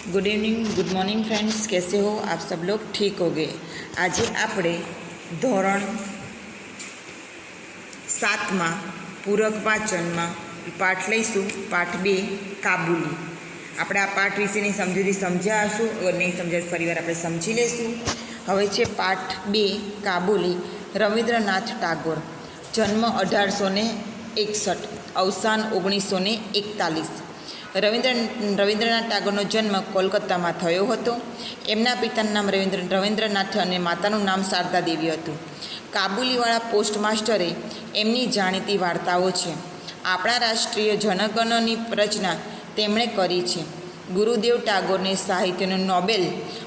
Good evening, good morning friends. कैसे हो आप सब लोग? ठीक हो गए। आज આપણે ધોરણ 7માં પૂરક વાંચનમાં પાઠ લઈશું, પાઠ 2 કાબુલી। આપણે આ પાઠ વિશેની સમજૂતી સમજ્યા હશું, અગર નહીં સમજાય ફરીવાર આપણે સમજી લઈશું। હવે છે પાઠ 2 કાબુલી। રવિન્દ્રનાથ ટાગોર, જન્મ 1861, અવસાન 1941। રવિન્દ્રનાથ ટાગોરનો જન્મ કોલકાતામાં થયો હતો। એમના પિતાનું નામ રવિન્દ્રનાથ અને માતાનું નામ શારદા દેવી હતું। કાબુલીવાળા પોસ્ટમાસ્ટરે એમની જાણીતી વાર્તાઓ છે। આપણા રાષ્ટ્રીય જનગણની રચના તેમણે કરી છે। ગુરુદેવ ટાગોરને સાહિત્યનું નોબેલ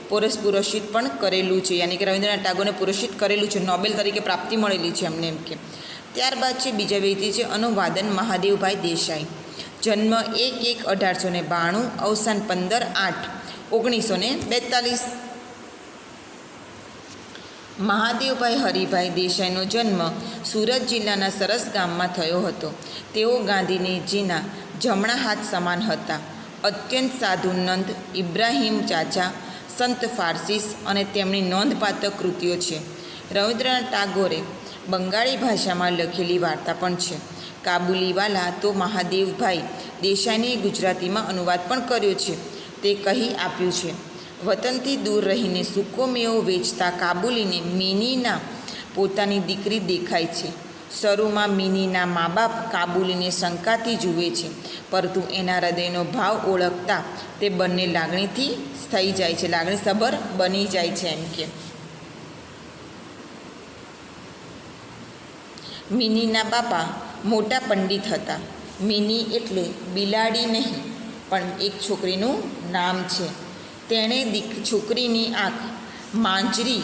પુરસ્કૃત પણ કરેલું છે, યાની કે રવિન્દ્રનાથ ટાગોરને પુરસ્કૃત કરેલું છે, નોબેલ તરીકે પ્રાપ્તિ મળેલી છે એમને એમ કે। ત્યારબાદ છે બીજા વ્યક્તિ છે અનુવાદન મહાદેવભાઈ દેસાઈ, જન્મ 1/1/1892, અવસાન 15/8/1942। મહાદેવભાઈ હરિભાઈ દેસાઈનો જન્મ સુરત જિલ્લાના સરસ ગામમાં થયો હતો। તેઓ ગાંધીજીના જમણા હાથ સમાન હતા। અત્યંત સાધુ નંદ ઇબ્રાહિમ ચાચા, સંત ફારસીસ અને તેમની નોંધપાત્ર કૃતિઓ છે। રવિન્દ્રનાથ ટાગોરે બંગાળી ભાષામાં લખેલી વાર્તા પણ છે। કાબુલીવાલા તો મહાદેવભાઈ દેસાઈને ગુજરાતીમાં અનુવાદ પણ કર્યો છે। તે કહી આપ્યું છે, વતનથી દૂર રહીને સૂકો મેવો વેચતા કાબુલીને મિનીના પોતાની દીકરી દેખાય છે। શરૂમાં મિનીના મા બાપ કાબુલીને શંકાથી જુએ છે, પરંતુ એના હૃદયનો ભાવ ઓળખતા તે બંને લાગણીથી થઈ જાય છે, લાગણીસભર બની જાય છે એમ કે। મિનીના બાપા મોટા પંડિત હતા। મિની એટલે બિલાડી નહીં, પણ એક છોકરીનું નામ છે। તેણે છોકરીની આંખ માંજરી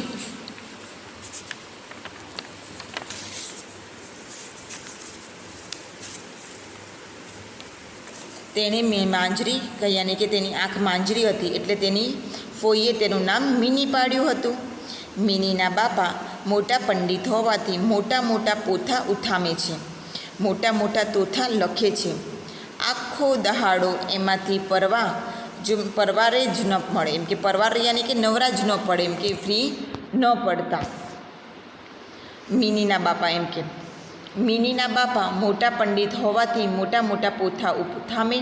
કહી, યાની કે તેની આંખ માંજરી હતી, એટલે તેની ફોઈએ તેનું નામ મિની પાડ્યું હતું। મિનીના બાપા મોટા પંડિત હોવાથી મોટા મોટા પોથા ઉઠામે છે, મોટા મોટા તોથા લખે છે। આખો દહાડો એમાંથી પરવારે જ ન મળે એમ કે, પરવાર યાની કે નવરા જ ન પડે એમ કે, ફ્રી ન પડતા મિનીના બાપા એમ કે। મિનીના બાપા મોટા પંડિત હોવાથી મોટા મોટા પોથા ઉઠામે,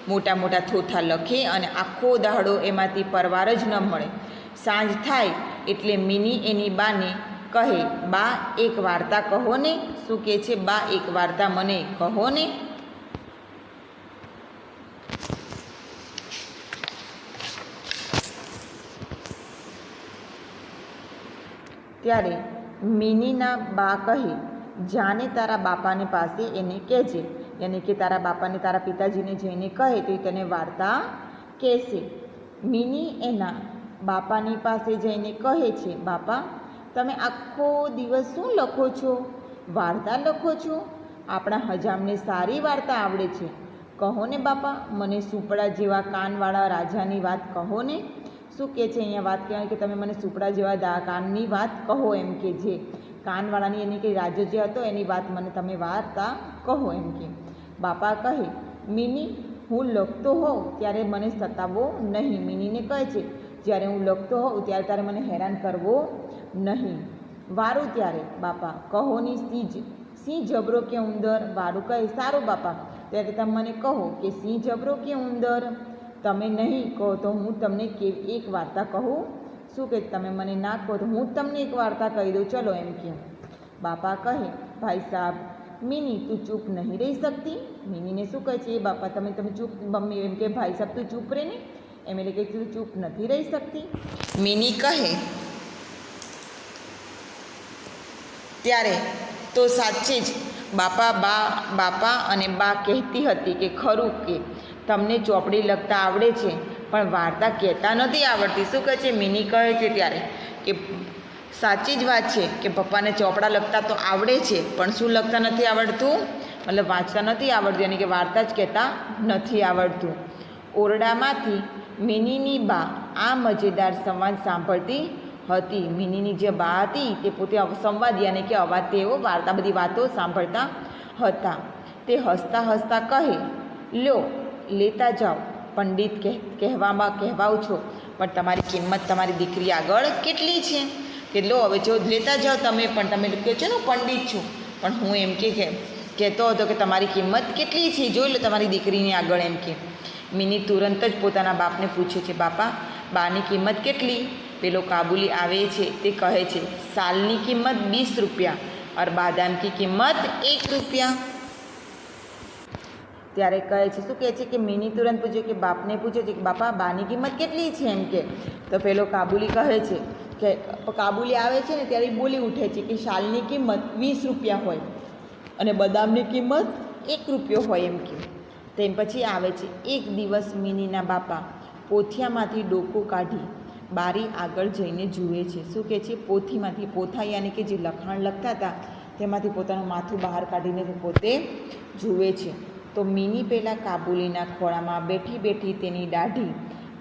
મોટા મોટા થોથા લખે અને આખો દહાડો એમાંથી પરવાર જ ન મળે। સાંજ થાય એટલે મિની એની બાને કહે, બા એક વાર્તા કહો ને। શું કહે છે? બા એક વાર્તા મને કહો ને। ત્યારે મિનીના બા કહે, જાને તારા બાપાને પાસે એને કહેજે, યાની કે તારા બાપાને, તારા પિતાજીને જઈને કહે તો એ તને વાર્તા કહેશે। મિની એના બાપાની પાસે જઈને કહે છે, બાપા તમે આખો દિવસ શું લખો છો? વાર્તા લખો છો? આપણા હજામને સારી વાર્તા આવડે છે, કહો ને બાપા, મને સુપડા જેવા કાનવાળા રાજાની વાત કહો ને। શું કહે છે અહીંયા? વાત કહેવાય કે તમે મને સુપડા જેવા કાનની વાત કહો એમ કે, જે કાનવાળાની એની કે રાજા જે હતો એની વાત મને તમે વાર્તા કહો એમ કે। બાપા કહે, મિની હું લખતો હોઉં ત્યારે મને સતાવો નહીં। મિનીને કહે છે, જ્યારે હું લખતો હોઉં ત્યારે તારે મને હેરાન કરવો નહીં। વારું ત્યારે બાપા કહોની સિંહ જબરો કે ઉંદર? વારું કહે, સારું બાપા, ત્યારે તમે મને કહો કે સિંહ જબરો કે ઉંદર? તમે નહીં કહો તો હું તમને એક વાર્તા કહું। શું કે તમે મને ના કહો તો હું તમને એક વાર્તા કહી દઉં, ચલો એમ કે। બાપા કહે, ભાઈ સાહેબ મિની તું ચૂપ નહીં રહી શકતી? મિનીને શું કહે છે? એ બાપા તમે ચૂપ, મમ્મી એમ કે ભાઈ સાહેબ તું ચૂપ રહે ને, એમ એટલે કે તું ચૂપ નથી રહી શકતી? મિની કહે, ત્યારે તો સાચે જ બાપા અને બા કહેતી હતી કે ખરું કે તમને ચોપડી લખતા આવડે છે, પણ વાર્તા કહેતા નથી આવડતી। શું કહે છે? મિની કહે છે ત્યારે કે સાચી જ વાત છે કે પપ્પાને ચોપડા લખતા તો આવડે છે, પણ શું લખતા નથી આવડતું? મતલબ વાંચતા નથી આવડતું, યાની કે વાર્તા જ કહેતા નથી આવડતું। ઓરડામાંથી મિનીની બા આ મજેદાર સંવાદ સાંભળતી હતી। મિનીની જે બા હતી તે પોતે સંવાદ યાની કે અવાજ, તેઓ વાર્તા બધી વાતો સાંભળતા હતા। તે હસતા હસતા કહે, લ્યો લેતા જાઓ, પંડિત કહેવાઓ છો, પણ તમારી કિંમત તમારી દીકરી આગળ કેટલી છે? કે લો હવે જો લેતા જાઓ તમે, પણ તમે કહો છો ને પંડિત છું, પણ હું એમ કહેતો હતો કે તમારી કિંમત કેટલી છે જોઈ લો તમારી દીકરીની આગળ એમ કે. મિની તુરંત જ પોતાના બાપને પૂછે છે, બાપા બાની કિંમત કેટલી? પેલો કાબુલી આવે છે તે કહે છે, સાલની કિંમત 20 રૂપિયા और बादाम की कीमत 1 रुपया। ત્યારે કહે છે, શું કહે છે કે મિની તુરંત પૂછે કે બાપને પૂછે છે કે બાપા બાની કિંમત કેટલી છે એમ કે. તો પેલો કાબુલી કહે છે કે કાબુલી આવે છે ને ત્યારે બોલી ઉઠે છે કે શાલની કિંમત 20 રૂપિયા હોય અને બદામની કિંમત 1 રૂપિયો હોય એમ કે. તેમ પછી આવે છે, એક દિવસ મિનીના બાપા પોથિયામાંથી ડોકો કાઢી બારી આગળ જઈને જુએ છે. શું કહે છે? પોથીમાંથી, પોથા યાની કે જે લખાણ લખતા હતા તેમાંથી પોતાનું માથું બહાર કાઢીને પોતે જુએ છે. તો મિની પહેલાં કાબુલીના ખોળામાં બેઠી બેઠી તેની દાઢી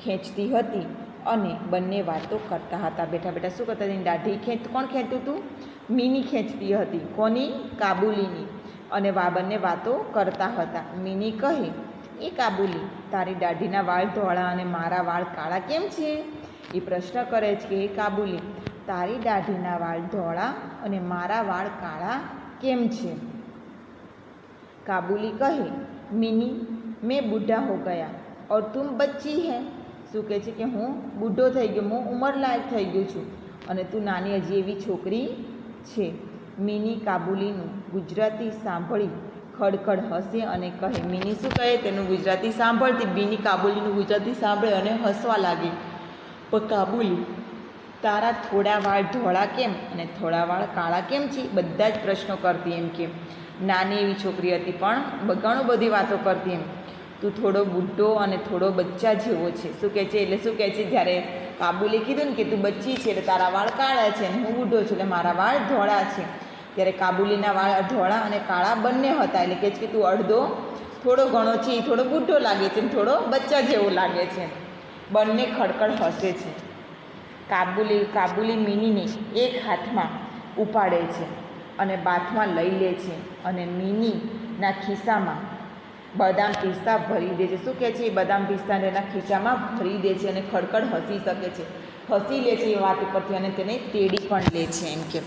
ખેંચતી હતી અને બંને વાતો કરતા હતા. બેઠા બેઠા શું કરતા? તેની દાઢી કોણ ખેંચતું હતું? મિની ખેંચતી હતી. કોની? કાબુલીની. અને બંને વાતો કરતા હતા. મિની કહે, એ કાબુલી, તારી દાઢીના વાળ ધોળા અને મારા વાળ કાળા કેમ છે? એ પ્રશ્ન કરે છે કે, હે કાબુલી, તારી દાઢીના વાળ ધોળા અને મારા વાળ કાળા કેમ છે? काबुली कहे, मिनी मैं बूढ़ा हो गया और तुम बच्ची है. શું કહે છે કે હું બુઢો થઈ ગયો, હું ઉંમરલાયક થઈ ગયો છું અને તું નાની હજી એવી છોકરી છે. મિની કાબુલીનું ગુજરાતી સાંભળી ખડખડ હસે અને કહે, મિની શું કહે તેનું ગુજરાતી સાંભળતી મિની કાબુલીનું ગુજરાતી સાંભળે અને હસવા લાગી. પણ કાબુલી, તારા થોડા વાળ ધોળા કેમ અને થોડા વાળ કાળા કેમ છે? બધા જ પ્રશ્નો કરતી એમ કે. નાની એવી છોકરી હતી પણ ઘણું બધી વાતો કરતી એમ. તું થોડો બુઢો અને થોડો બચ્ચા જેવો છે. શું કહે છે? એટલે શું કહે છે, જ્યારે કાબુલે કીધું ને કે તું બચ્ચી છે એટલે તારા વાળ કાળા છે અને હું બુઢો છું એટલે મારા વાળ ધોળા છે. ત્યારે કાબુલીના વાળ ધોળા અને કાળા બંને હતા. એટલે કહે છે કે તું અડધો થોડો ઘણો છે, એ થોડો બુઢો લાગે છે અને થોડો બચ્ચા જેવો લાગે છે. બંને ખડખડ હસે છે. કાબુલી મિનીને એક હાથમાં ઉપાડે છે અને બાથમાં લઈ લે છે અને મિનીના ખિસ્સામાં બદામ પિસ્તા ભરી દે છે. શું કહે છે? એ બદામ પિસ્તાને એના ખિસ્સામાં ભરી દે છે અને ખડખડ હસી શકે છે, હસી લે છે એ વાત ઉપરથી અને તેને તેડી પણ લે છે એમ કે.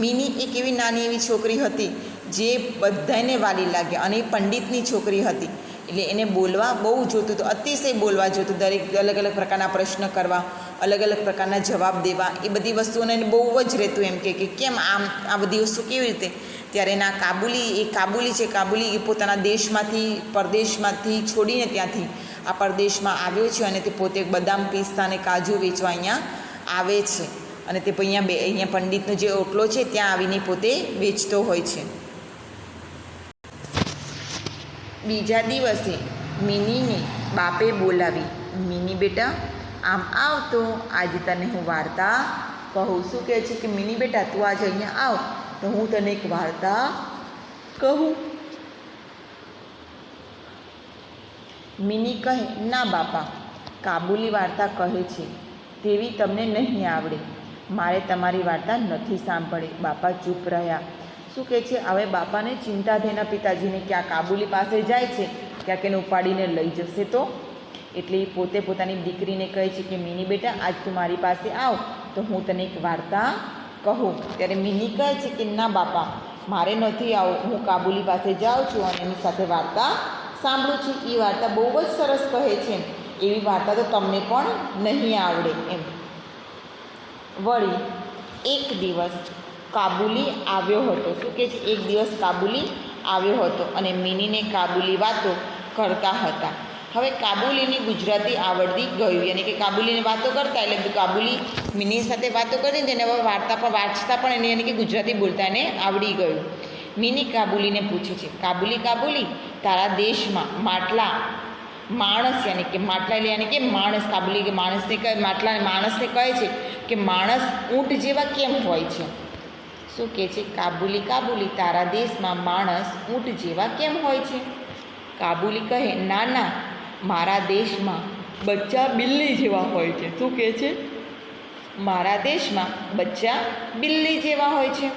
મિની એક એવી નાની એવી છોકરી હતી જે બધાને વાલી લાગે અને એ પંડિતની છોકરી હતી. એટલે એને બોલવા બહુ જોતું હતું, અતિશય બોલવા જોતું. દરેક અલગ અલગ પ્રકારના પ્રશ્ન કરવા, અલગ અલગ પ્રકારના જવાબ દેવા, એ બધી વસ્તુઓને એને બહુ જ રહેતું એમ કે કેમ આમ આ બધી વસ્તુ કેવી રીતે. ત્યારે એના કાબુલી છે, કાબુલી એ પોતાના દેશમાંથી પરદેશમાંથી છોડીને ત્યાંથી આ પરદેશમાં આવ્યો છે અને તે પોતે બદામ પિસ્તા અને કાજુ વેચવા અહીંયા આવે છે અને તે અહીંયા પંડિતનો જે ઓટલો છે ત્યાં આવીને પોતે વેચતો હોય છે. બીજા દિવસે મિનીને બાપે બોલાવી, મિની બેટા આમ આવ તો આજે તને હું વાર્તા કહું. શું કહે છે કે મિની બેટા તું આજે અહીંયા આવ તો હું તને એક વાર્તા કહું. મિની કહે, ના બાપા, કાબુલી વાર્તા કહે છે તેવી તમને નહીં આવડે, મારે તમારી વાર્તા નથી સાંભળી. બાપા ચૂપ રહ્યા. શું કહે છે? હવે બાપાને ચિંતા થઈને પિતાજીને કે આ કાબુલી પાસે જાય છે, ક્યાંક એને ઉપાડીને લઈ જશે તો. એટલે એ પોતે પોતાની દીકરીને કહે છે કે મિની બેટા આજ તું મારી પાસે આવ તો હું તને એક વાર્તા કહું. ત્યારે મિની કહે છે કે ના બાપા, મારે નથી આવું, હું કાબુલી પાસે જાઉં છું અને એની સાથે વાર્તા સાંભળું છું. એ વાર્તા બહુ જ સરસ કહે છે, એવી વાર્તા તો તમને પણ નહીં આવડે એમ. વળી એક દિવસ કાબુલી આવ્યો હતો. શું કહે છે? એક દિવસ કાબુલી આવ્યો હતો અને મિનીને કાબુલી વાતો કરતા હતા. હવે કાબુલીની ગુજરાતી આવડતી ગયું, યાની કે કાબુલીને વાતો કરતા એટલે કાબુલી મિની સાથે વાતો કરીને તેને હવે વાર્તા પણ વાંચતા પણ એને યાની કે ગુજરાતી બોલતા એને આવડી ગયું. મિની કાબુલીને પૂછે છે, કાબુલી, તારા દેશમાં માણસ યાની કે માટલા એટલે યાની કે માણસ, કાબુલી કે માણસને કહે છે કે માણસ ઊંટ જેવા કેમ હોય છે? શું કહે છે? કાબુલી, તારા દેશમાં માણસ ઊંટ જેવા કેમ હોય છે? કાબુલી કહે, ના, મારા દેશમાં બચ્ચા બિલ્લી જેવા હોય છે. શું કહે છે? મારા દેશમાં બચ્ચા બિલ્લી જેવા હોય છે.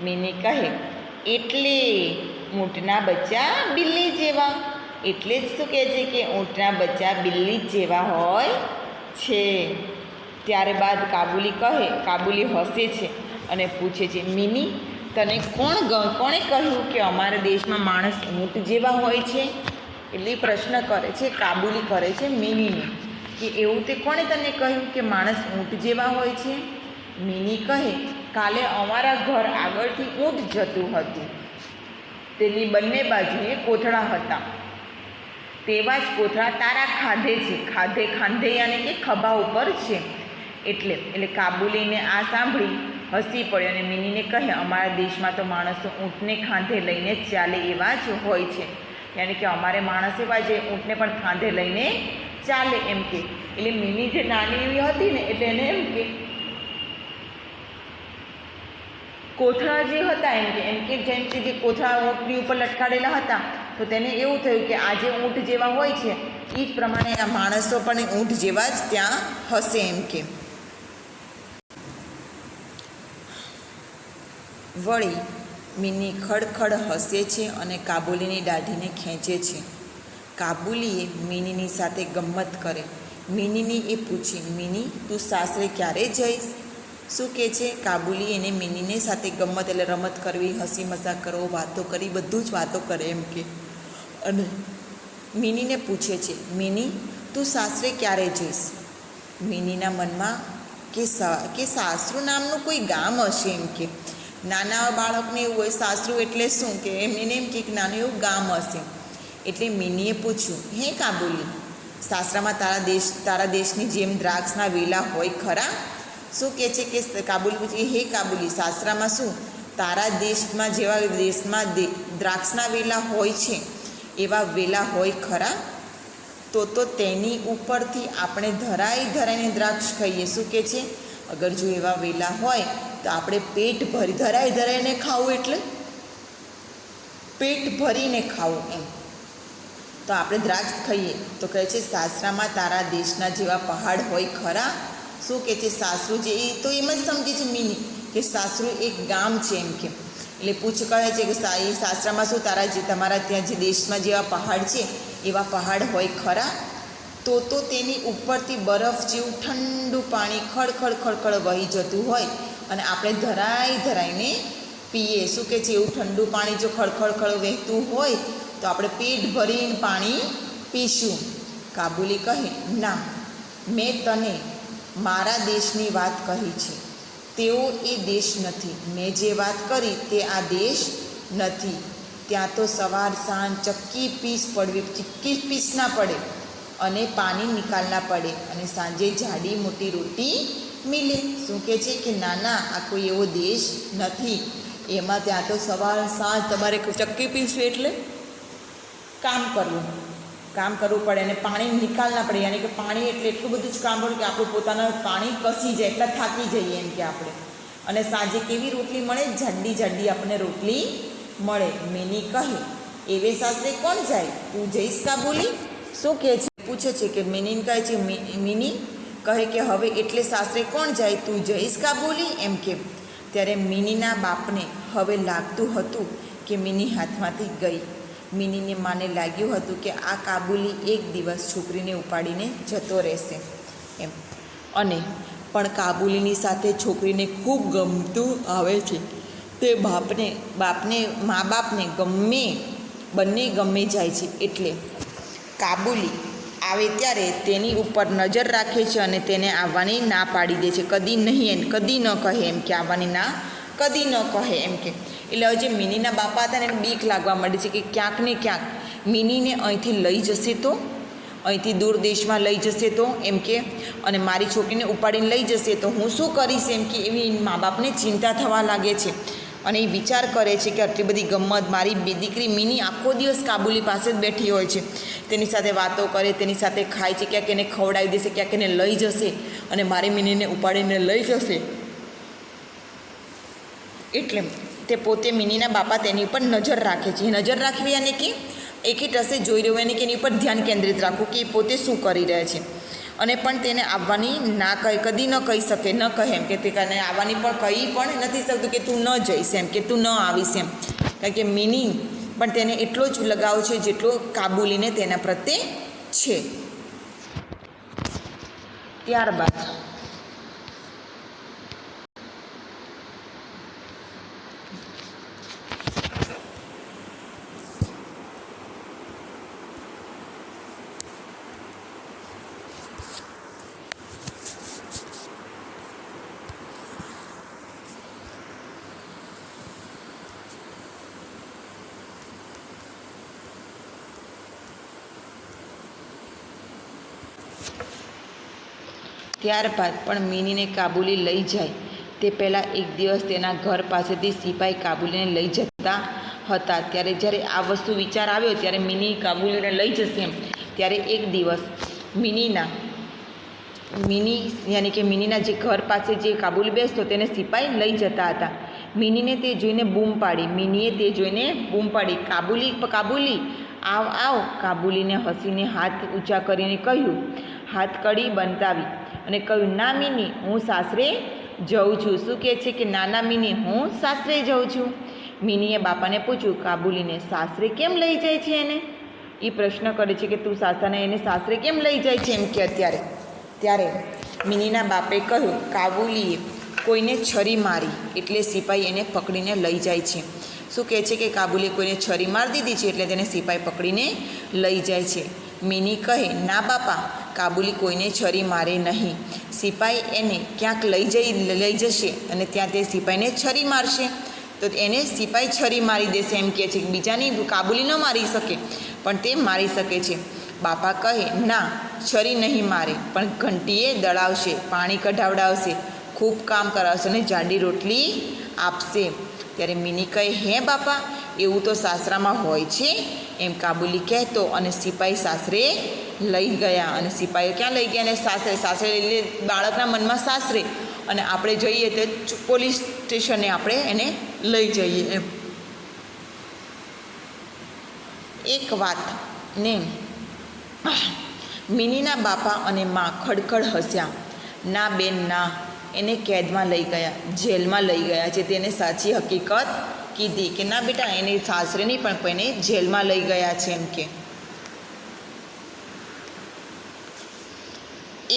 મિની કહે, એટલે ઊંટના બચ્ચા બિલ્લી જેવા. એટલે જ શું કહે છે કે ઊંટના બચ્ચા બિલ્લી જ જેવા હોય છે. ત્યારબાદ કાબુલી હસે છે અને પૂછે છે, મિની, તને કોણે કહ્યું કે અમારા દેશમાં માણસ ઊંટ જેવા હોય છે? એટલે પ્રશ્ન કરે છે, કાબુલી કરે છે મિનીને કે એવું તે કોણે તને કહ્યું કે માણસ ઊંટ જેવા હોય છે? મિની કહે, કાલે અમારા ઘર આગળથી ઊંટ જતું હતું. તેની બંને બાજુએ કોથળા હતા. તેવા જ કોથળા તારા ખાંધે યાને કે ખભા ઉપર છે. એટલે કાબુલીને આ સાંભળી હસી પડ્યો અને મિનીને કહે, અમારા દેશમાં તો માણસો ઊંટને ખાંધે લઈને જ ચાલે એવા જ હોય છે. યાની કે અમારે માણસ એવા જે ઊંટને પણ ખાંધે લઈને ચાલે એમ કે. એટલે મિની જે નાની એવી હતી ને એટલે એને એમ કે કોથળા જે હતા એમ કે જેમ કે જે કોથળા ઊંટની ઉપર લટકાડેલા હતા તો તેને એવું થયું કે આ જે ઊંટ જેવા હોય છે એ જ પ્રમાણે આ માણસો પણ ઊંટ જેવા જ ત્યાં હશે એમ કે. વળી મિની ખડખડ હસે છે અને કાબુલીની દાઢીને ખેંચે છે. કાબુલીએ મિનીની સાથે ગમ્મત કરે. મિનીને એ પૂછે, મિની, તું સાસરે ક્યારે જઈશ? શું કહે છે? કાબુલી એને મિનીને સાથે ગમ્મત એટલે રમત કરવી, હસી મજાક કરવો, વાતો કરી, બધું જ વાતો કરે એમ કે. અને મિનીને પૂછે છે, મિની, તું સાસરે ક્યારે જઈશ? મિનીના મનમાં કે સાસરું નામનું કોઈ ગામ હશે એમ કે. નાના બાળકને એવું હોય સાસરું એટલે શું કે એમને એમ કે નાનું એવું ગામ હશે. એટલે મિનીએ પૂછ્યું, હે કાબુલી, સાસરામાં તારા દેશની જેમ દ્રાક્ષના વેલા હોય ખરા? શું કહે છે કે કાબુલી પૂછે, હે કાબુલી, સાસરામાં શું તારા દેશમાં જેવા દેશમાં દ્રાક્ષના વેલા હોય છે એવા વેલા હોય ખરા? તો તેની ઉપરથી આપણે ધરાઈને દ્રાક્ષ ખાઈએ. શું કહે છે? અગર જો એવા વેલા હોય તો આપણે પેટ ભરી ધરાઈને ખાવું, એટલે પેટ ભરીને ખાવું એમ. તો આપણે દ્રાક્ષ ખાઈએ. તો કહે છે, સાસરામાં તારા દેશના જેવા પહાડ હોય ખરા? શું કહે છે? સાસરું જે એ તો એમ જ સમજે છે મિની કે સાસરું એક ગામ છે એમ કે. એટલે કહે છે કે સાસરામાં શું તમારા ત્યાં જે દેશમાં જેવા પહાડ છે એવા પહાડ હોય ખરા? તો તેની ઉપરથી બરફ જેવું ઠંડુ પાણી ખળખળ વહી જતું હોય અને આપણે ધરાઈને પીએ. શું કહે છે? એવું ઠંડુ પાણી જો ખળખળ વહેતું હોય તો આપણે પેટ ભરીને પાણી પીશું. કાબુલી કહે, ના, મેં તને મારા દેશની વાત કહી છે. તેઓ એ દેશ નથી. મેં જે વાત કરી તે આ દેશ નથી. ત્યાં તો સવાર સાંજ ચક્કી પીસ ના પડે અને પાણી નિકાલના પડે અને સાંજે જાડી મોટી રોટી મિલે. શું કહે છે કે ના, આ કોઈ એવો દેશ નથી. એમાં ત્યાં તો સવાર સાંજ તમારે ચક્કી પીસવી એટલે કામ કરવું પડે અને પાણી નિકાલના પડે. યાની કે પાણી એટલે એટલું બધું જ કામ પડે કે આપણું પોતાનું પાણી કસી જાય, એટલા થાકી જઈએ એમ કે આપણે. અને સાંજે કેવી રોટલી મળે? જાડી આપણને રોટલી મળે. મિની કહે, એવે સાસરે કોણ જાય? તું જઈશ કાબુલી? શું કહે છે? પૂછે છે કે મિની કહે છે, મિની કહે કે હવે એટલે સાસરે કોણ જાય? તું જઈશ કાબુલી એમ કે. ત્યારે મિનીના બાપને હવે લાગતું હતું કે મિની હાથમાંથી ગઈ. મિનીને માને લાગ્યું હતું કે આ કાબુલી એક દિવસ છોકરીને ઉપાડીને જતો રહેશે એમ. અને પણ કાબુલીની સાથે છોકરીને ખૂબ ગમતું આવે છે. તે મા બાપને બંને ગમે જાય છે. એટલે કાબુલી આવે ત્યારે તેની ઉપર નજર રાખે છે અને તેને આવવાની ના પાડી દે છે. કદી ન કહે એમ કે આવવાની ના કદી ન કહે એમ કે. એટલે હવે જે મિનીના બાપા હતા ને એને બીક લાગવા માંડી છે કે ક્યાંક ને ક્યાંક મિનીને અહીંથી લઈ જશે તો, અહીંથી દૂર દેશમાં લઈ જશે તો એમ કે, અને મારી છોકરીને ઉપાડીને લઈ જશે તો હું શું કરીશ એમ કે. એવી મા બાપને ચિંતા થવા લાગે છે અને એ વિચાર કરે છે કે આટલી બધી ગમ્મત, મારી દીકરી મિની આખો દિવસ કાબુલી પાસે જ બેઠી હોય છે, તેની સાથે વાતો કરે, તેની સાથે ખાય છે, ક્યાંક એને ખવડાવી દેશે, ક્યાંક એને લઈ જશે અને મારી મિનીને ઉપાડીને લઈ જશે. એટલે તે પોતે મિનીના બાપા તેની ઉપર નજર રાખે છે. એ નજર રાખવી અને કે એકી ટસે જોઈ રહ્યું અને કે એની ઉપર ધ્યાન કેન્દ્રિત રાખવું કે એ પોતે શું કરી રહ્યા છે. અને પણ તેને આવવાની ના કદી ન કહી શકે, ન કહે એમ કે તે કારણે આવવાની પણ કહી પણ નથી શકતું કે તું ન જઈશ એમ કે તું ન આવીશ એમ. કારણ કે મિની પણ તેને એટલો જ લગાવ છે જેટલો કાબુલીને તેના પ્રત્યે છે. ત્યારબાદ પણ મિનીને કાબુલી લઈ જાય તે પહેલાં એક દિવસ તેના ઘર પાસેથી સિપાઈ કાબુલીને લઈ જતા હતા. ત્યારે જ્યારે આ વસ્તુ વિચાર આવ્યો ત્યારે મિની કાબુલીને લઈ જશે એમ ત્યારે એક દિવસ મિની યાની કે મિનીના જે ઘર પાસે જે કાબુલી બેસતો તેને સિપાઈ લઈ જતા હતા. મિનીને તે જોઈને બૂમ પાડી. મિનીએ તે જોઈને બૂમ પાડી, કાબુલી કાબુલી આવ આવ. કાબુલીને હસીને હાથ ઊંચા કરીને કહ્યું, હાથકડી બંધાવી અને કહ્યું, ના મિની, હું સાસરે જઉં છું. શું કહે છે કે નાના મિની, હું સાસરે જઉં છું. મિનીએ બાપાને પૂછ્યું, કાબુલીને સાસરે કેમ લઈ જાય છે એને? એ પ્રશ્ન કરે છે કે તું સાસાને એને સાસરે કેમ લઈ જાય છે એમ કે ત્યારે મિનીના બાપે કહ્યું, કાબુલીએ કોઈને છરી મારી એટલે સિપાઈ એને પકડીને લઈ જાય છે. શું કહે છે કે કાબુલીએ કોઈને છરી મારી દીધી છે એટલે તેને સિપાઈ પકડીને લઈ જાય છે. મિની કહે, ના બાપા, કાબુલી કોઈને છરી મારે નહીં. સિપાઈ એને ક્યાંક લઈ જશે અને ત્યાં તે સિપાઈને છરી મારશે તો એને સિપાઈ છરી મારી દેશે એમ કહે છે. બીજાની કાબુલી ન મારી શકે પણ તે મારી શકે છે. બાપા કહે, ના, છરી નહીં મારે, પણ ઘંટીએ દળાવશે, પાણી કઢાવડાવશે, ખૂબ કામ કરાવશે અને જાડી રોટલી આપશે. ત્યારે મિની કહે, હે બાપા, એવું તો સાસરામાં હોય છે એમ કાબુલી કહેતો અને સિપાઈ સાસરે લઈ ગયા. અને સિપાઈઓ ક્યાં લઈ ગયા? અને સાસરે એટલે બાળકના મનમાં સાસરે, અને આપણે જઈએ તો પોલીસ સ્ટેશને આપણે એને લઈ જઈએ એમ. એક વાત ને મિનીના બાપા અને મા ખડખડ હસ્યા. ના બેન ના, એને કેદમાં લઈ ગયા, જેલમાં લઈ ગયા છે. તેને સાચી હકીકત કીધી કે ના બેટા, એને સાસરે નહીં પણ એને જેલમાં લઈ ગયા છે એમ કે.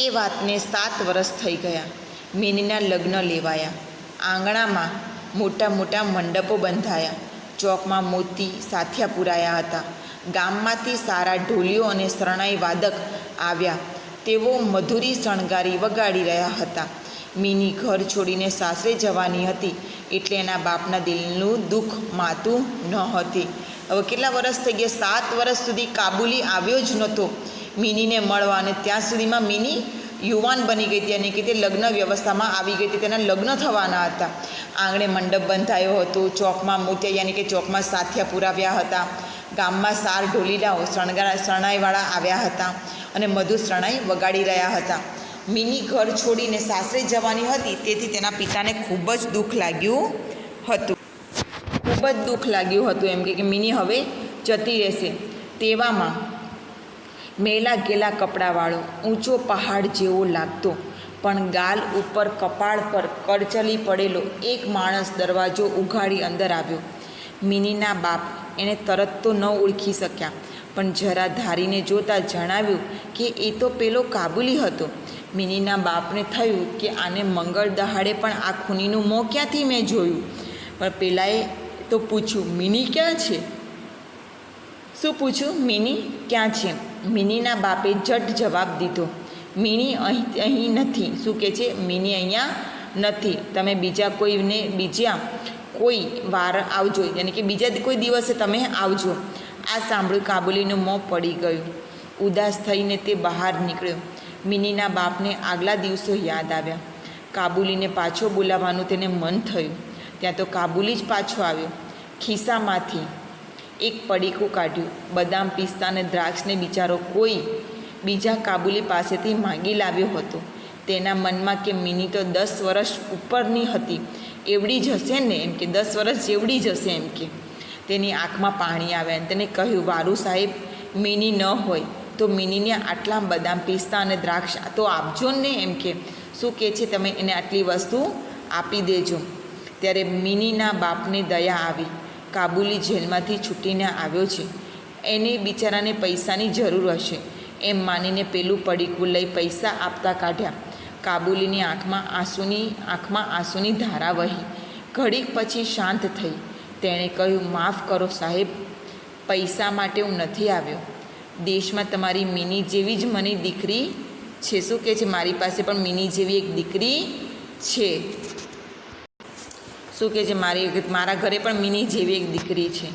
એ વાતને 7 વર્ષ થઈ ગયા. મિનીના લગ્ન લેવાયા. આંગણામાં મોટા મોટા મંડપો બંધાયા. ચોકમાં મોતી સાથિયા પુરાયા હતા. ગામમાંથી સારા ઢોલિયો અને શરણાઈ વાદક આવ્યા. તેઓ મધુરી શણગારી વગાડી રહ્યા હતા. મિની ઘર છોડીને સાસરે જવાની હતી એટલે એના બાપના દિલનું દુઃખ માતું ન હતી. હવે કેટલા વર્ષ થઈ ગયા? 7 વર્ષ સુધી કાબુલી આવ્યો જ નહોતો મિનીને મળવા, અને ત્યાં સુધીમાં મિની યુવાન બની ગઈ હતી અને કે તે લગ્ન વ્યવસ્થામાં આવી ગઈ હતી. તેના લગ્ન થવાના હતા. આંગણે મંડપ બંધાયો હતો. ચોકમાં મોતિયા યાની કે ચોકમાં સાથિયા પુરાવ્યા હતા. ગામમાં સાર ઢોલીલાઓ શરણાઈવાળા આવ્યા હતા અને મધુર શરણાઈ વગાડી રહ્યા હતા. મિની ઘર છોડીને સાસરે જવાની હતી તેથી તેના પિતાને ખૂબ જ દુઃખ લાગ્યું હતું. એમ કે મિની હવે જતી રહેશે. તેવામાં મેલા ગેલા કપડાવાળો ઊંચો પહાડ જેવો લાગતો પણ ગાલ ઉપર કપાળ પર કરચલી પડેલો એક માણસ દરવાજો ઉઘાડી અંદર આવ્યો. મિનીના બાપ એને તરત તો ન ઓળખી શક્યા, પણ જરા ધારીને જોતાં જણાવ્યું કે એ તો પેલો કાબુલી હતો. મિનીના બાપને થયું કે આને મંગળ દહાડે પણ આ ખૂનીનું મોં ક્યાંથી મેં જોયું. પણ પેલાએ તો પૂછ્યું, મિની ક્યાં છે? શું પૂછ્યું? મિની ક્યાં છે? મિનીના બાપે ઝટ જવાબ દીધો, મિની અહીં નથી. શું કહે છે? મિની અહીંયા નથી. તમે બીજા કોઈ વાર આવજો, યાની કે બીજા કોઈ દિવસે તમે આવજો. આ સાંભળ્યું કાબુલીનું મોં પડી ગયું. ઉદાસ થઈને તે બહાર નીકળ્યો. મિનીના બાપને આગલા દિવસો યાદ આવ્યા. કાબુલીને પાછો બોલાવવાનું તેને મન થયું. ત્યાં તો કાબુલી જ પાછો આવ્યો. ખિસ્સામાંથી એક પડીકું કાઢ્યું. બદામ, પિસ્તા અને દ્રાક્ષને બિચારો કોઈ બીજા કાબુલી પાસેથી માંગી લાવ્યો હતો. તેના મનમાં કે મિની તો 10 વર્ષ ઉપરની હતી, એવડી જ હશે ને, એમ કે 10 વર્ષ જેવડી જ હશે એમ કે. તેની આંખમાં પાણી આવ્યા અને તેને કહ્યું, વારું સાહેબ, મિની ન હોય તો મિનીને આટલા બદામ, પિસ્તા અને દ્રાક્ષ તો આપજો ને એમ કે. શું કહે છે? તમે એને આટલી વસ્તુ આપી દેજો. ત્યારે મિનીના બાપને દયા આવી. કાબુલી જેલમાંથી છૂટીને આવ્યો છે, એને બિચારાને પૈસાની જરૂર હશે એમ માનીને પેલું પડીકું લઈ પૈસા આપતા કાઢ્યા. કાબુલીની આંખમાં આંસુની ધારા વહી. ઘડીક પછી શાંત થઈ. તેણે કહ્યું, માફ કરો સાહેબ, પૈસા માટે હું નથી આવ્યો. દેશમાં તમારી મિની જેવી જ મને દીકરી છે. શું કહે છે? મારી પાસે પણ મિની જેવી એક દીકરી છે. શું કહે છે? મારા ઘરે પણ મિની જેવી એક દીકરી છે.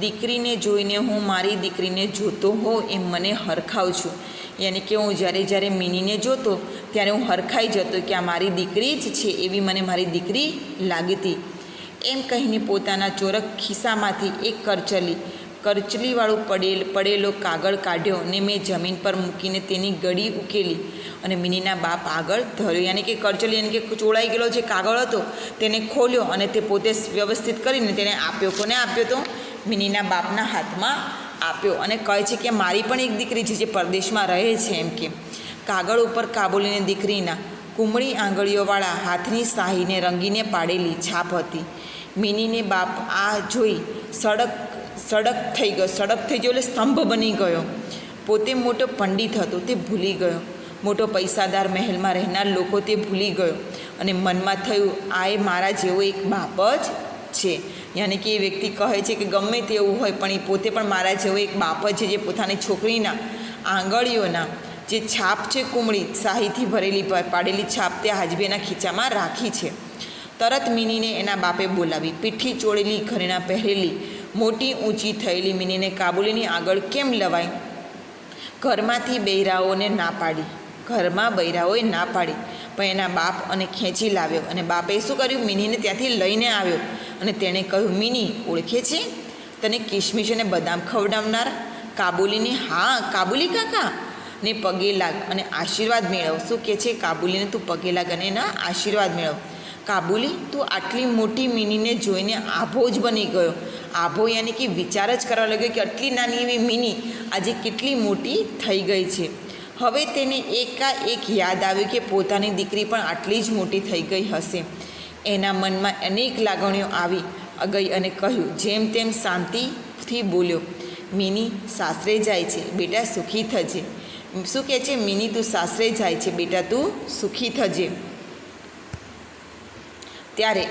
દીકરીને જોઈને હું મારી દીકરીને જોતો હોઉં એમ મને હરખાઉં છું. યાની કે હું જ્યારે મિનીને જોતો ત્યારે હું હરખાઈ જતો કે આ મારી દીકરી જ છે, એવી મને મારી દીકરી લાગતી. એમ કહીને પોતાના ચોરક ખિસ્સામાંથી એક કરચલીવાળું પડેલો કાગળ કાઢ્યો ને મેં જમીન પર મૂકીને તેની ગળી ઉકેલી અને મિનીના બાપ આગળ ધર્યો. યાની કે કરચલી યાની કે ચોળાઈ ગયેલો જે કાગળ હતો તેને ખોલ્યો અને તે પોતે વ્યવસ્થિત કરીને તેને આપ્યો. કોને આપ્યો? તો મિનીના બાપના હાથમાં આપ્યો અને કહે છે કે મારી પણ એક દીકરી છે જે પરદેશમાં રહે છે. એમ કે કાગળ ઉપર કાબુલીની દીકરીના કુમળી આંગળીઓવાળા હાથની શાહીને રંગીને પાડેલી છાપ હતી. મિનીને બાપ આ જોઈ સડક થઈ ગયો એટલે સ્તંભ બની ગયો. પોતે મોટો પંડિત હતો તે ભૂલી ગયો. મોટો પૈસાદાર મહેલમાં રહેનાર લોકો તે ભૂલી ગયો અને મનમાં થયું, આ એ મારા જેવો એક બાપ જ છે. યાની કે એ વ્યક્તિ કહે છે કે ગમે તેવું હોય પણ એ પોતે પણ મારા જેવો એક બાપ જ છે જે પોતાની છોકરીના આંગળીઓના જે છાપ છે, કુમળી શાહીથી ભરેલી પાડેલી છાપ તે હાજબીના ખીચામાં રાખી છે. તરત મિનીને એના બાપે બોલાવી. પીઠી ચોળેલી ઘરેણા પહેરેલી મોટી ઊંચી થયેલી મિનીને કાબુલીની આગળ કેમ લવાય? ઘરમાં બૈરાઓએ ના પાડી પણ એના બાપ અને ખેંચી લાવ્યો અને બાપે શું કર્યું? મિનીને ત્યાંથી લઈને આવ્યો અને તેણે કહ્યું, મિની ઓળખે છે તને કિશમિશ અને બદામ ખવડાવનાર કાબુલીને? હા, કાબુલી કાકા ને પગે લાગ અને આશીર્વાદ મેળવ. શું કહે છે? કાબુલીને તું પગે લાગ અને એના આશીર્વાદ મેળવ. કાબુલી, તું આટલી મોટી મિનીને જોઈને આભો જ બની ગયો. આભો યાની કે વિચાર જ કરવા લાગ્યો કે આટલી નાની એવી મિની આજે કેટલી મોટી થઈ ગઈ છે. હવે તેને એકાએક યાદ આવ્યું કે પોતાની દીકરી પણ આટલી જ મોટી થઈ ગઈ હશે. એના મનમાં અનેક લાગણીઓ આવી ગઈ અને કહ્યું, જેમ તેમ શાંતિથી બોલ્યો, મિની સાસરે જાય છે, બેટા સુખી થજે. શું કહે છે? મિની તું સાસરે જાય છે, બેટા તું સુખી થજે. ત્યારે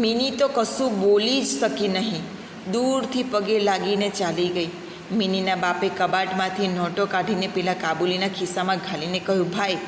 મિની તો કશું બોલી જ શકી નહીં. દૂરથી પગે લાગીને ચાલી ગઈ. મિનીના બાપે કબાટમાંથી નોટો કાઢીને પેલા કાબુલીના ખિસ્સામાં ઘાલીને કહ્યું, ભાઈ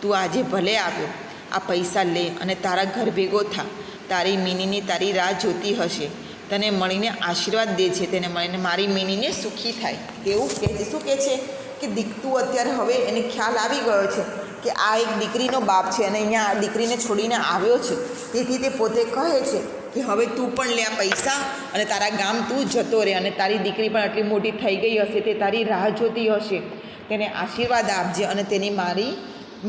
તું આજે ભલે આવ્યો, આ પૈસા લે અને તારા ઘર ભેગો થા. તારી મિનીની તારી રાહ જોતી હશે. તને મળીને આશીર્વાદ દે છે. તેને મળીને મારી મિનીને સુખી થાય તેવું કહે છે. શું કહે છે? કે તું અત્યારે હવે એને ખ્યાલ આવી ગયો છે કે આ એક દીકરીનો બાપ છે અને અહીંયા આ દીકરીને છોડીને આવ્યો છે. તેથી તે પોતે કહે છે કે હવે તું પણ લે આ પૈસા અને તારા ગામ તું જતો રહે અને તારી દીકરી પણ આટલી મોટી થઈ ગઈ હશે, તે તારી રાહ જોતી હશે. તેને આશીર્વાદ આપજે અને તેની મારી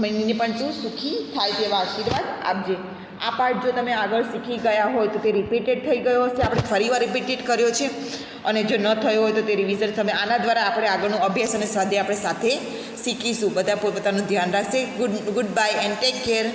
મિનીને પણ તું સુખી થાય તેવા આશીર્વાદ આપજે. આ પાઠ જો તમે આગળ શીખી ગયા હોય તો તે રિપીટેડ થઈ ગયો હશે. આપણે ફરીવાર રિપીટેડ કર્યો છે અને જો ન થયો હોય તો તે રિવિઝન તમે આના દ્વારા આપણે આગળનો અભ્યાસ અને સ્વાધ્યાય આપણે સાથે શીખીશું. બધા પોતાનું ધ્યાન રાખશે. Good bye and take care.